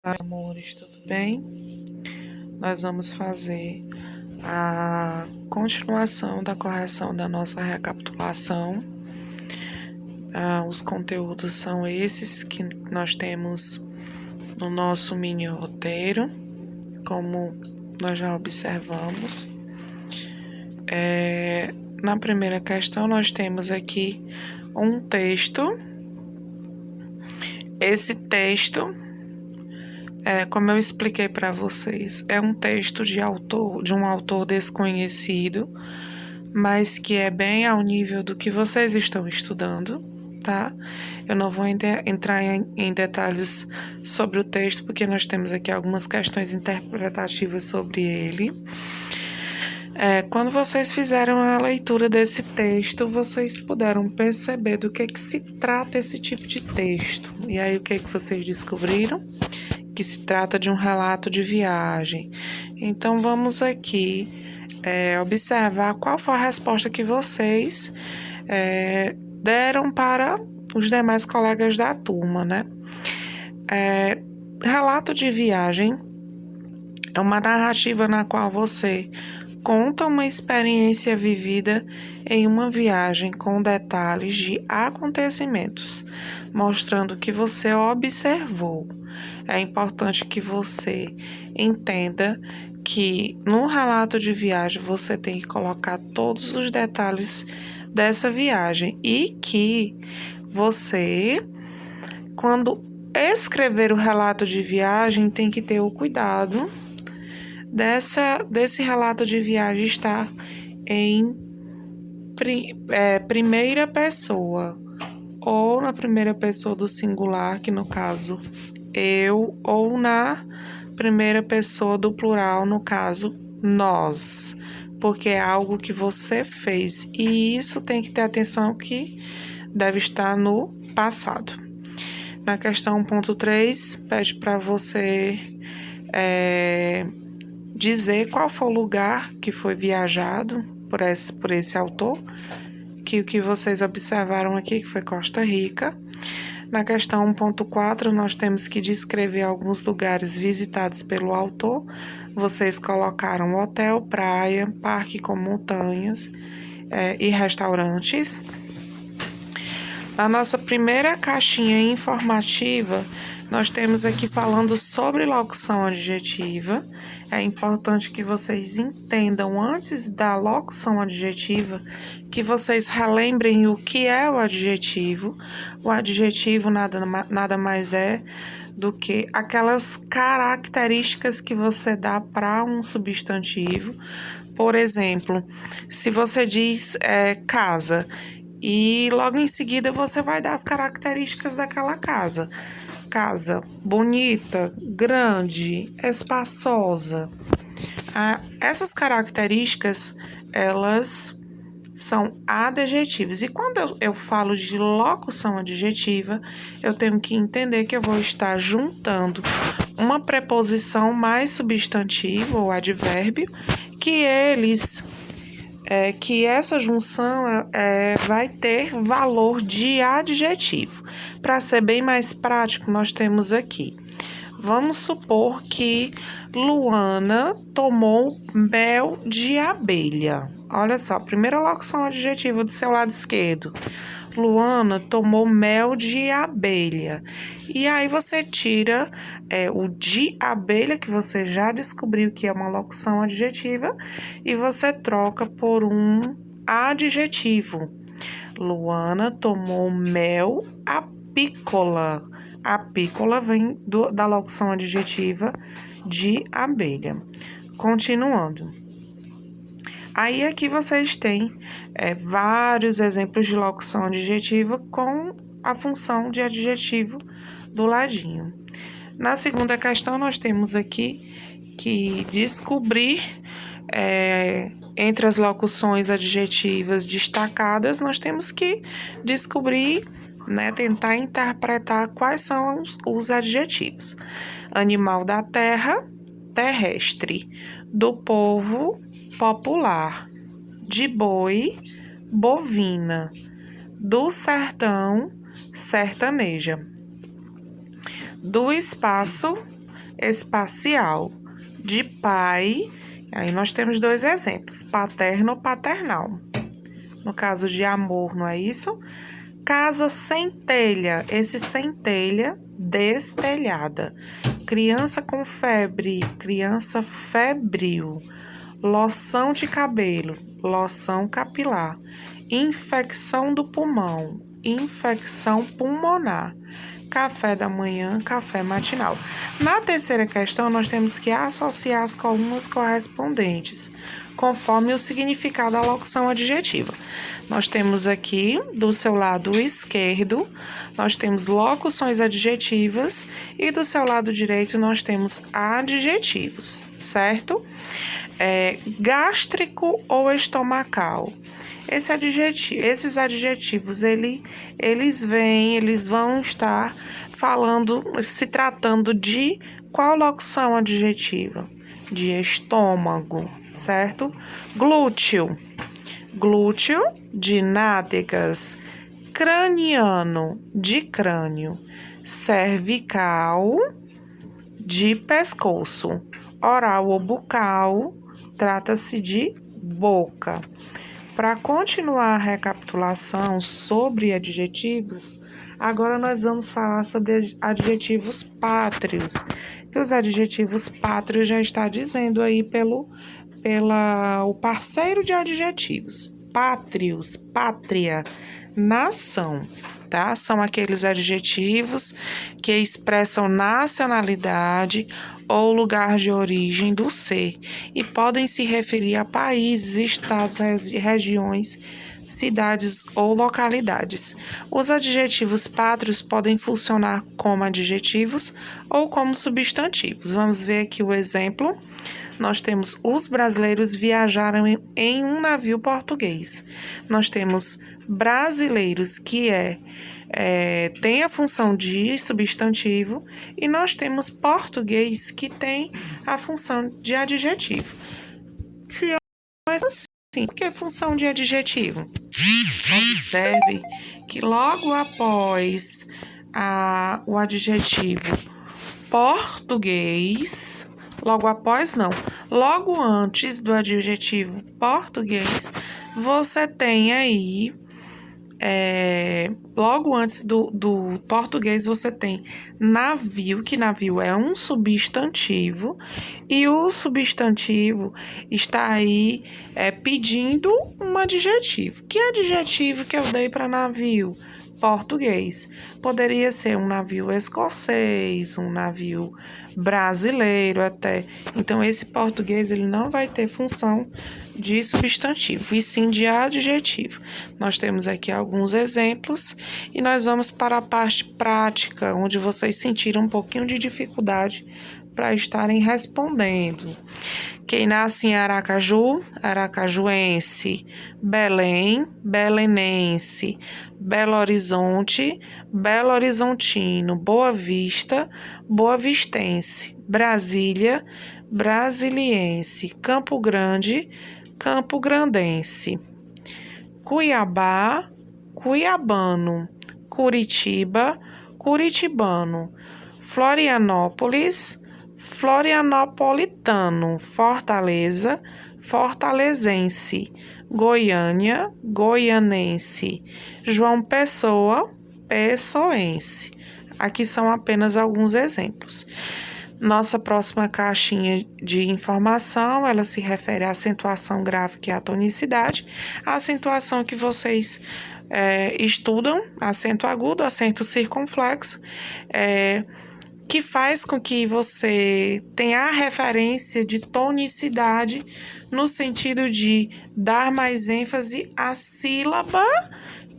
Amores, tudo bem? Nós vamos fazer a continuação da correção da nossa recapitulação. Os conteúdos são esses que nós temos no nosso mini roteiro, como nós já observamos. Na primeira questão, nós temos aqui um texto. Esse texto, como eu expliquei para vocês, é um texto de um autor desconhecido, mas que é bem ao nível do que vocês estão estudando, tá? Eu não vou entrar em detalhes sobre o texto, porque nós temos aqui algumas questões interpretativas sobre ele. Quando vocês fizeram a leitura desse texto, vocês puderam perceber do que se trata esse tipo de texto. E aí, o que vocês descobriram? Que se trata de um relato de viagem. Então, vamos aqui observar qual foi a resposta que vocês deram para os demais colegas da turma, né? Relato de viagem é uma narrativa na qual você conta uma experiência vivida em uma viagem com detalhes de acontecimentos, mostrando que você observou. É importante que você entenda que no relato de viagem você tem que colocar todos os detalhes dessa viagem e que você, quando escrever o relato de viagem, tem que ter o cuidado desse relato de viagem estar em primeira pessoa, ou na primeira pessoa do singular, que no caso eu, ou na primeira pessoa do plural, no caso nós, porque é algo que você fez, e isso tem que ter atenção que deve estar no passado. Na questão 1.3, pede para você dizer qual foi o lugar que foi viajado por esse autor, que o que vocês observaram aqui, que foi Costa Rica. Na questão 1.4, nós temos que descrever alguns lugares visitados pelo autor. Vocês colocaram hotel, praia, parque com montanhas e restaurantes. Na nossa primeira caixinha informativa, nós temos aqui falando sobre locução adjetiva. É importante que vocês entendam, antes da locução adjetiva, que vocês relembrem o que é o adjetivo. O adjetivo nada mais é do que aquelas características que você dá para um substantivo. Por exemplo, se você diz casa, e logo em seguida você vai dar as características daquela casa. Casa bonita, grande, espaçosa. Essas características, elas são adjetivos. E quando eu falo de locução adjetiva, eu tenho que entender que eu vou estar juntando uma preposição mais substantivo ou advérbio, que essa junção vai ter valor de adjetivo. Para ser bem mais prático, nós temos aqui. Vamos supor que Luana tomou mel de abelha. Olha só, primeira locução adjetiva do seu lado esquerdo. Luana tomou mel de abelha. E aí você tira o de abelha, que você já descobriu que é uma locução adjetiva, e você troca por um adjetivo. Luana tomou mel apícola. Apícola vem da locução adjetiva de abelha. Continuando. Aí aqui vocês têm vários exemplos de locução adjetiva com a função de adjetivo do ladinho. Na segunda questão, nós temos aqui que descobrir entre as locuções adjetivas destacadas, nós temos que descobrir, tentar interpretar quais são os adjetivos. Animal da terra, terrestre. Do povo, popular. De boi, bovina. Do sertão, sertaneja. Do espaço, espacial. De pai, aí nós temos dois exemplos, paterno ou paternal. No caso de amor, não é isso? Casa sem telha, esse sem telha, destelhada. Criança com febre, criança febril. Loção de cabelo, loção capilar. Infecção do pulmão, infecção pulmonar. Café da manhã, café matinal. Na terceira questão, nós temos que associar as colunas correspondentes, conforme o significado da locução adjetiva. Nós temos aqui, do seu lado esquerdo, nós temos locuções adjetivas e do seu lado direito nós temos adjetivos, certo? Gástrico ou estomacal. Esses adjetivos, eles vão estar se tratando de qual locução adjetiva? De estômago, certo? Glúteo, de nádegas. Craniano, de crânio. Cervical, de pescoço. Oral ou bucal, trata-se de boca. Para continuar a recapitulação sobre adjetivos, agora nós vamos falar sobre adjetivos pátrios. Que os adjetivos pátrios já está dizendo aí o parceiro de adjetivos. Pátrios, pátria, nação, tá? São aqueles adjetivos que expressam nacionalidade ou lugar de origem do ser e podem se referir a países, estados, regiões, cidades ou localidades. Os adjetivos pátrios podem funcionar como adjetivos ou como substantivos. Vamos ver aqui o exemplo. Nós temos os brasileiros viajaram em um navio português. Nós temos brasileiros, que tem a função de substantivo, e nós temos português, que tem a função de adjetivo. Mas assim, por que função de adjetivo? Observe que logo após o adjetivo português, logo antes do adjetivo português, você tem aí, logo antes do português, você tem navio, que navio é um substantivo, e o substantivo está aí pedindo um adjetivo. Que adjetivo que eu dei para navio? Português. Poderia ser um navio escocês, um navio brasileiro até. Então, esse português ele não vai ter função de substantivo, e sim de adjetivo. Nós temos aqui alguns exemplos e nós vamos para a parte prática, onde vocês sentiram um pouquinho de dificuldade para estarem respondendo. Quem nasce em Aracaju, aracajuense. Belém, belenense. Belo Horizonte, Belo Horizontino. Boa Vista, boavistense. Brasília, brasiliense. Campo Grande, campograndense. Cuiabá, cuiabano. Curitiba, curitibano. Florianópolis, florianopolitano. Fortaleza, fortalezense. Goiânia, goianense. João Pessoa, pessoense. Aqui são apenas alguns exemplos. Nossa próxima caixinha de informação, ela se refere à acentuação gráfica e à tonicidade. A acentuação que vocês estudam, acento agudo, acento circunflexo, que faz com que você tenha a referência de tonicidade no sentido de dar mais ênfase à sílaba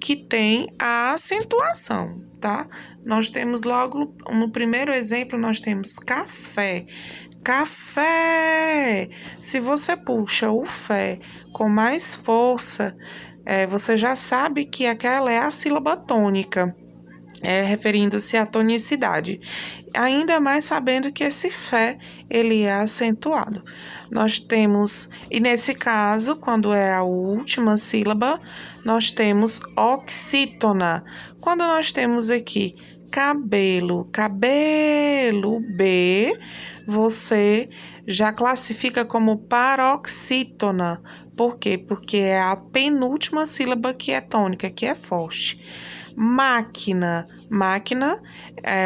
que tem a acentuação, tá? Nós temos logo, no primeiro exemplo, nós temos café. Café! Se você puxa o fé com mais força, você já sabe que aquela é a sílaba tônica, referindo-se à tonicidade. Ainda mais sabendo que esse fé, ele é acentuado. Nós temos, e nesse caso, quando é a última sílaba, nós temos oxítona. Quando nós temos aqui cabelo. Cabelo, B, você já classifica como paroxítona. Por quê? Porque é a penúltima sílaba que é tônica, que é forte. Máquina. Máquina,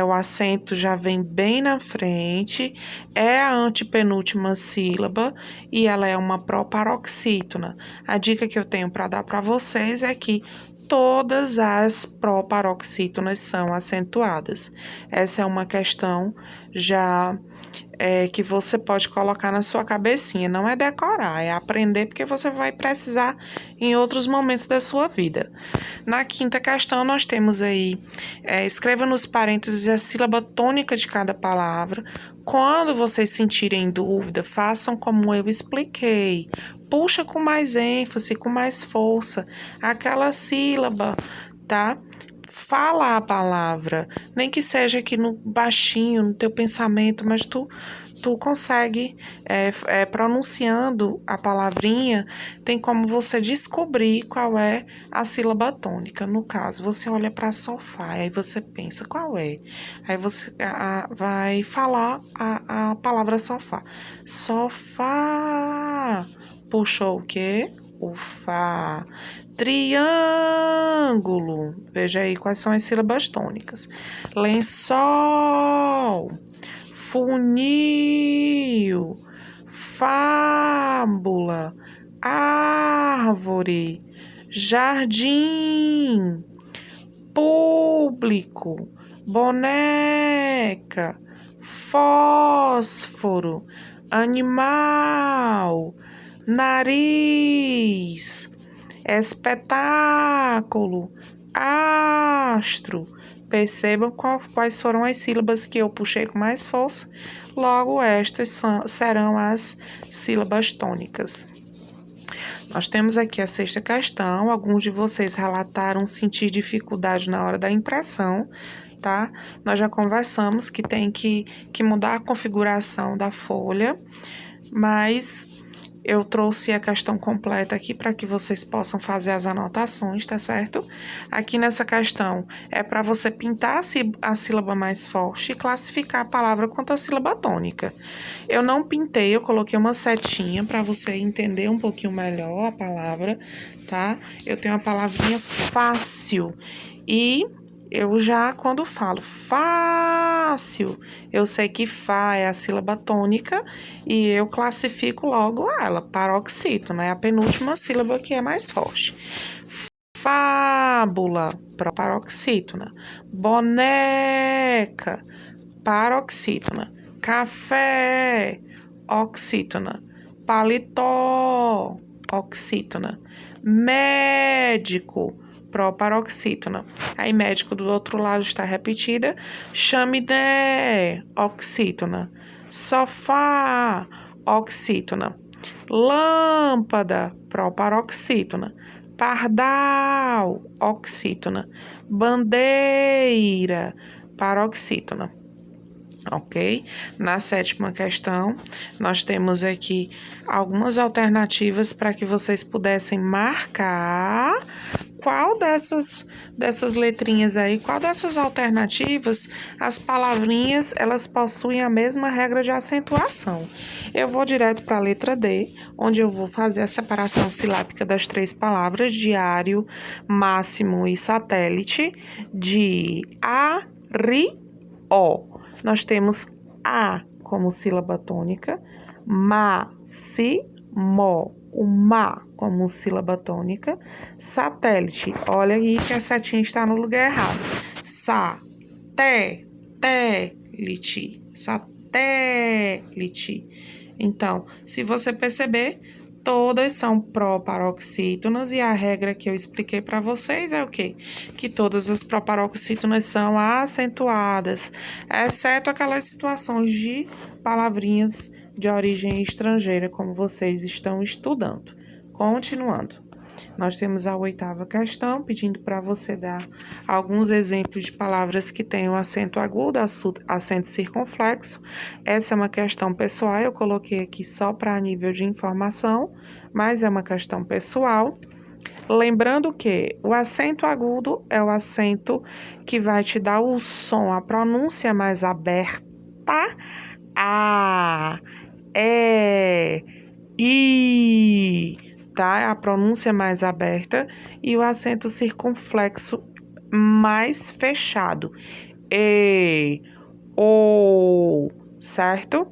o acento já vem bem na frente, é a antepenúltima sílaba e ela é uma proparoxítona. A dica que eu tenho para dar para vocês é que todas as proparoxítonas são acentuadas. Essa é uma questão já que você pode colocar na sua cabecinha. Não é decorar, é aprender, porque você vai precisar em outros momentos da sua vida. Na quinta questão, nós temos aí, escreva nos parênteses a sílaba tônica de cada palavra. Quando vocês sentirem dúvida, façam como eu expliquei. Puxa com mais ênfase, com mais força, aquela sílaba, tá? Fala a palavra, nem que seja aqui no baixinho, no teu pensamento, mas tu consegue, pronunciando a palavrinha, tem como você descobrir qual é a sílaba tônica. No caso, você olha para sofá, aí você pensa qual é. Aí você vai falar a palavra sofá. Sofá. Puxou o quê? O Fá. Triângulo. Veja aí quais são as sílabas tônicas. Lençol. Funil. Fábula. Árvore. Jardim. Público. Boneca. Fósforo. Animal. Nariz, espetáculo, astro. Percebam quais foram as sílabas que eu puxei com mais força. Logo, estas serão as sílabas tônicas. Nós temos aqui a sexta questão. Alguns de vocês relataram sentir dificuldade na hora da impressão, tá? Nós já conversamos que tem que mudar a configuração da folha, mas eu trouxe a questão completa aqui para que vocês possam fazer as anotações, tá certo? Aqui nessa questão é para você pintar a sílaba mais forte e classificar a palavra quanto a sílaba tônica. Eu não pintei, eu coloquei uma setinha para você entender um pouquinho melhor a palavra, tá? Eu tenho a palavrinha fácil e eu já, quando falo fácil, eu sei que Fá é a sílaba tônica e eu classifico logo ela, paroxítona, é a penúltima sílaba que é mais forte. Fábula, paroxítona. Boneca, paroxítona. Café, oxítona. Paletó, oxítona. Médico, proparoxítona. Aí, médico do outro lado está repetida. Chaminé, oxítona. Sofá, oxítona. Lâmpada, proparoxítona. Pardal, oxítona. Bandeira, paroxítona. Ok? Na sétima questão, nós temos aqui algumas alternativas para que vocês pudessem marcar qual dessas letrinhas aí, qual dessas alternativas, as palavrinhas, elas possuem a mesma regra de acentuação. Eu vou direto para a letra D, onde eu vou fazer a separação silábica das três palavras, diário, máximo e satélite, de A, Ri, O. Nós temos A como sílaba tônica, Ma, Si, Mo, o Ma como sílaba tônica, satélite, olha aí que a setinha está no lugar errado, Sa, Te, Liti, satélite. Então, se você perceber, todas são proparoxítonas e a regra que eu expliquei para vocês é o quê? Que todas as proparoxítonas são acentuadas, exceto aquelas situações de palavrinhas de origem estrangeira, como vocês estão estudando. Continuando. Nós temos a oitava questão, pedindo para você dar alguns exemplos de palavras que tenham acento agudo, acento circunflexo. Essa é uma questão pessoal, eu coloquei aqui só para nível de informação, mas é uma questão pessoal. Lembrando que o acento agudo é o acento que vai te dar o som, a pronúncia mais aberta. A, I, tá? A pronúncia mais aberta e o acento circunflexo mais fechado. E, O, certo?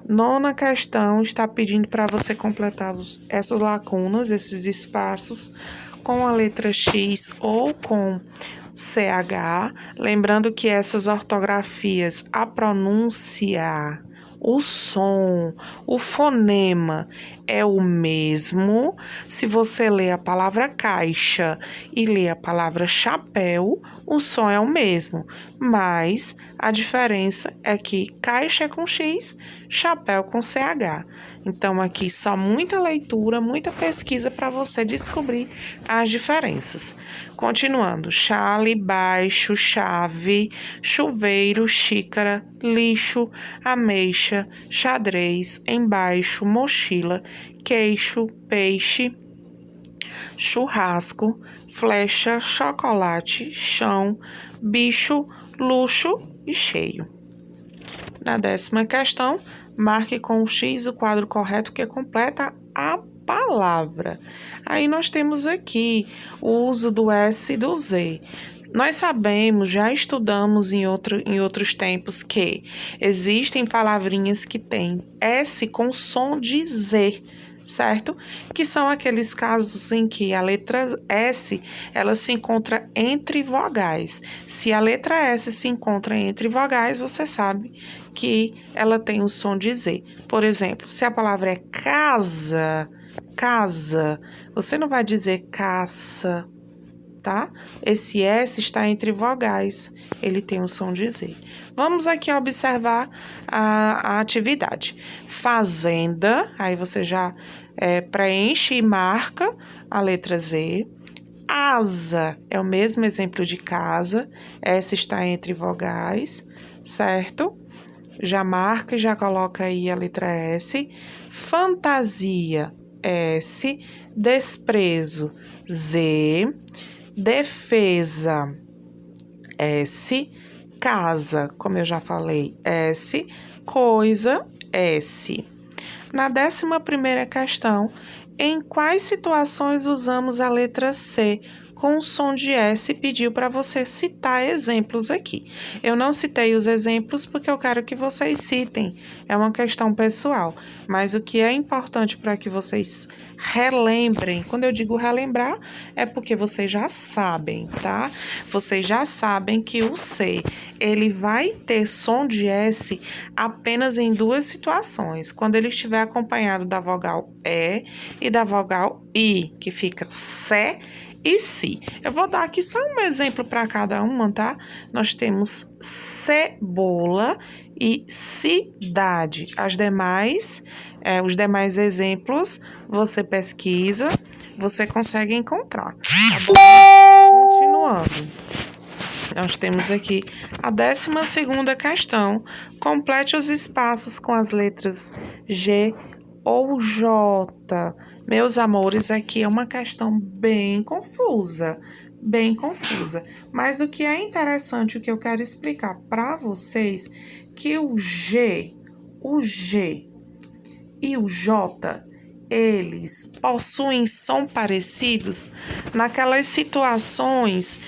Nona questão está pedindo para você completar essas lacunas, esses espaços, com a letra X ou com CH. Lembrando que essas ortografias, a pronúncia, o som, o fonema é o mesmo. Se você lê a palavra caixa e lê a palavra chapéu, o som é o mesmo, mas a diferença é que caixa é com X, chapéu com CH. Então, aqui só muita leitura, muita pesquisa para você descobrir as diferenças. Continuando, chale, baixo, chave, chuveiro, xícara, lixo, ameixa, xadrez, embaixo, mochila, queixo, peixe, churrasco, flecha, chocolate, chão, bicho, luxo e cheio. Na 10ª questão, marque com o X o quadro correto que completa a palavra. Aí nós temos aqui o uso do S e do Z. Nós sabemos, já estudamos em outros tempos que existem palavrinhas que têm S com som de Z, certo? Que são aqueles casos em que a letra S, ela se encontra entre vogais. Se a letra S se encontra entre vogais, você sabe que ela tem o som de Z. Por exemplo, se a palavra é casa, você não vai dizer caça, tá? Esse S está entre vogais, ele tem o som de Z. Vamos aqui observar a atividade. Fazenda, aí você já preenche e marca a letra Z. Asa é o mesmo exemplo de casa, S está entre vogais, certo? Já marca e já coloca aí a letra S. Fantasia, S. Desprezo, Z. Defesa, S. Casa, como eu já falei, S. Coisa, S. Na 11ª questão, em quais situações usamos a letra C com o som de S? Pediu para você citar exemplos aqui. Eu não citei os exemplos porque eu quero que vocês citem. É uma questão pessoal. Mas o que é importante para que vocês relembrem, quando eu digo relembrar, é porque vocês já sabem, tá? Vocês já sabem que o C, ele vai ter som de S apenas em 2 situações. Quando ele estiver acompanhado da vogal E e da vogal I, que fica C e si. Eu vou dar aqui só um exemplo para cada uma, tá? Nós temos cebola e cidade. Os demais exemplos, você pesquisa, você consegue encontrar, tá bom? Continuando. Nós temos aqui a 12ª questão. Complete os espaços com as letras G ou J. Meus amores, aqui é uma questão bem confusa, mas o que é interessante, o que eu quero explicar para vocês, que o G e o J, eles possuem som parecidos naquelas situações,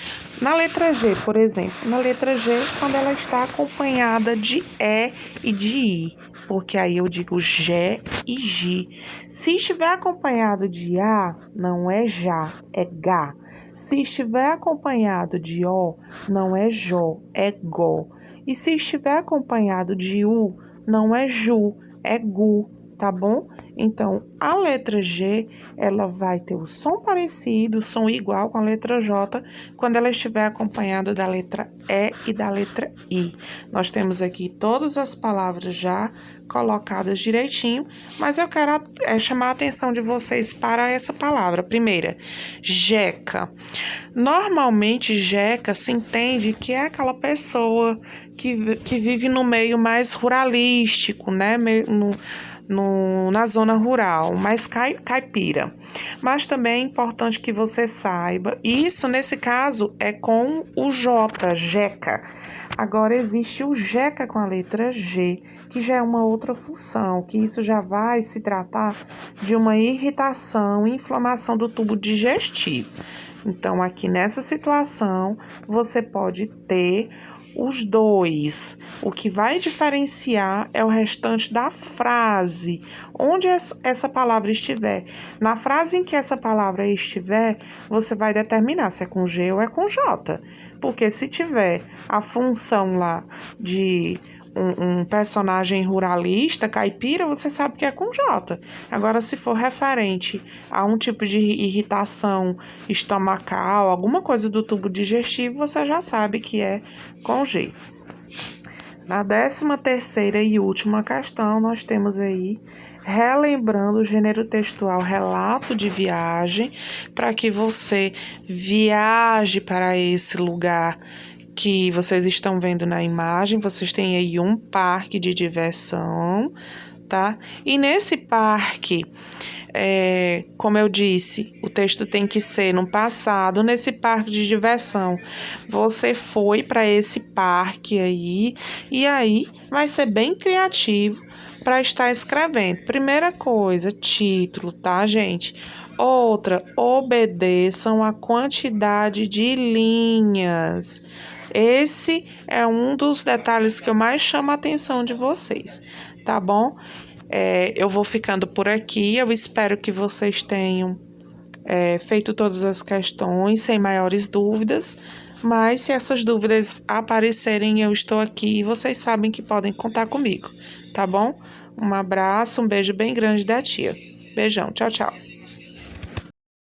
na letra G, por exemplo, na letra G, quando ela está acompanhada de E e de I, porque aí eu digo Gé e Gi. Se estiver acompanhado de A, não é já, é gá. Se estiver acompanhado de O, não é Jó, é Gó. E se estiver acompanhado de U, não é Ju, é Gu, tá bom? Então, a letra G, ela vai ter o som parecido, o som igual com a letra J, quando ela estiver acompanhada da letra E e da letra I. Nós temos aqui todas as palavras já colocadas direitinho, mas eu quero chamar a atenção de vocês para essa palavra. Primeira, jeca. Normalmente, jeca se entende que é aquela pessoa que vive no meio mais ruralístico, né? na zona rural, mais caipira. Mas também é importante que você saiba, isso nesse caso é com o J, jeca. Agora existe o jeca com a letra G, que já é uma outra função, que isso já vai se tratar de uma irritação e inflamação do tubo digestivo. Então, aqui nessa situação, você pode ter os dois. O que vai diferenciar é o restante da frase, onde essa palavra estiver. Na frase em que essa palavra estiver, você vai determinar se é com G ou é com J. Porque se tiver a função lá de um personagem ruralista, caipira, você sabe que é com J. Agora, se for referente a um tipo de irritação estomacal, alguma coisa do tubo digestivo, você já sabe que é com G. Na 13ª e última questão, nós temos aí relembrando o gênero textual relato de viagem, para que você viaje para esse lugar que vocês estão vendo na imagem. Vocês têm aí um parque de diversão, tá? E nesse parque, como eu disse, o texto tem que ser no passado. Nesse parque de diversão, você foi para esse parque aí, e aí vai ser bem criativo para estar escrevendo. Primeira coisa, título, tá, gente? Outra, obedeçam a quantidade de linhas. Esse é um dos detalhes que eu mais chamo a atenção de vocês, tá bom? Eu vou ficando por aqui. Eu espero que vocês tenham feito todas as questões sem maiores dúvidas. Mas se essas dúvidas aparecerem, eu estou aqui e vocês sabem que podem contar comigo, tá bom? Um abraço, um beijo bem grande da tia. Beijão, tchau, tchau.